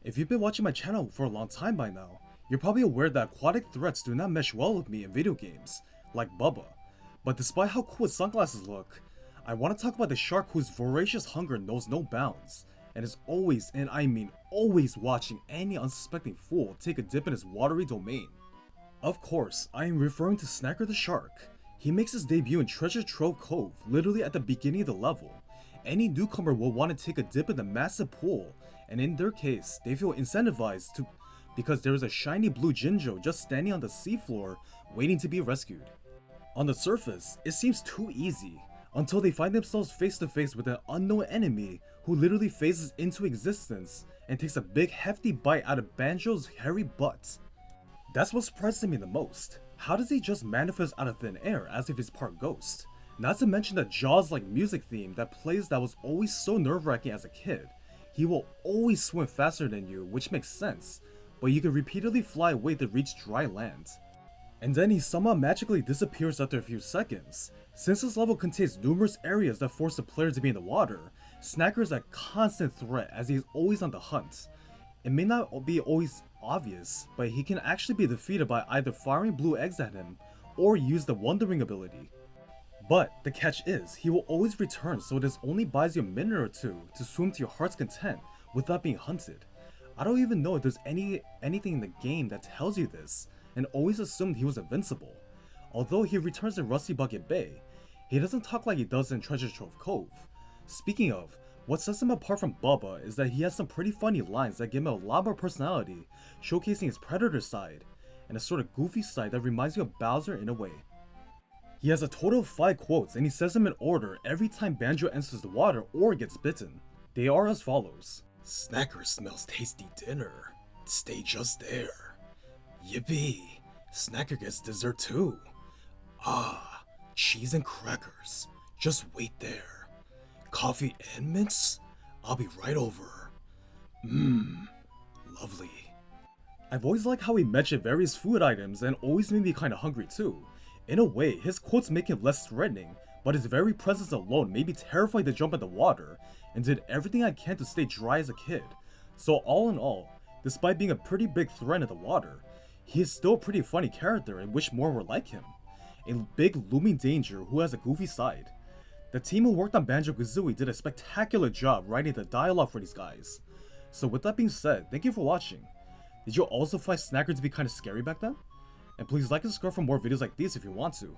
If you've been watching my channel for a long time by now, you're probably aware that aquatic threats do not mesh well with me in video games, like Bubba. But despite how cool his sunglasses look, I want to talk about the shark whose voracious hunger knows no bounds, and is always, and I mean always, watching any unsuspecting fool take a dip in his watery domain. Of course, I am referring to Snacker the Shark. He makes his debut in Treasure Trove Cove, literally at the beginning of the level. Any newcomer will want to take a dip in the massive pool, and in their case, they feel incentivized to because there is a shiny blue Jinjo just standing on the seafloor waiting to be rescued. On the surface, it seems too easy, until they find themselves face to face with an unknown enemy who literally phases into existence and takes a big hefty bite out of Banjo's hairy butt. That's what surprises me the most. How does he just manifest out of thin air as if he's part ghost? Not to mention the Jaws-like music theme that plays that was always so nerve-wracking as a kid. He will always swim faster than you, which makes sense, but you can repeatedly fly away to reach dry land. And then he somehow magically disappears after a few seconds. Since this level contains numerous areas that force the player to be in the water, Snacker is a constant threat as he is always on the hunt. It may not be always obvious, but he can actually be defeated by either firing blue eggs at him or use the Wandering ability. But the catch is, he will always return, so this only buys you a minute or two to swim to your heart's content without being hunted. I don't even know if there's anything in the game that tells you this, and always assumed he was invincible. Although he returns in Rusty Bucket Bay, he doesn't talk like he does in Treasure Trove Cove. Speaking of, what sets him apart from Bubba is that he has some pretty funny lines that give him a lot more personality, showcasing his predator side, and a sort of goofy side that reminds you of Bowser in a way. He has a total of 5 quotes, and he says them in order every time Banjo enters the water or gets bitten. They are as follows. Snacker smells tasty dinner. Stay just there. Yippee! Snacker gets dessert too. Ah, cheese and crackers. Just wait there. Coffee and mints? I'll be right over. Mmm, lovely. I've always liked how he mentioned various food items and always made me kinda hungry too. In a way, his quotes make him less threatening, but his very presence alone made me terrified to jump in the water, and did everything I can to stay dry as a kid. So all in all, despite being a pretty big threat in the water, he is still a pretty funny character and wish more were like him. A big looming danger who has a goofy side. The team who worked on Banjo-Kazooie did a spectacular job writing the dialogue for these guys. So with that being said, thank you for watching. Did you also find Snacker to be kinda scary back then? And please like and subscribe for more videos like these if you want to.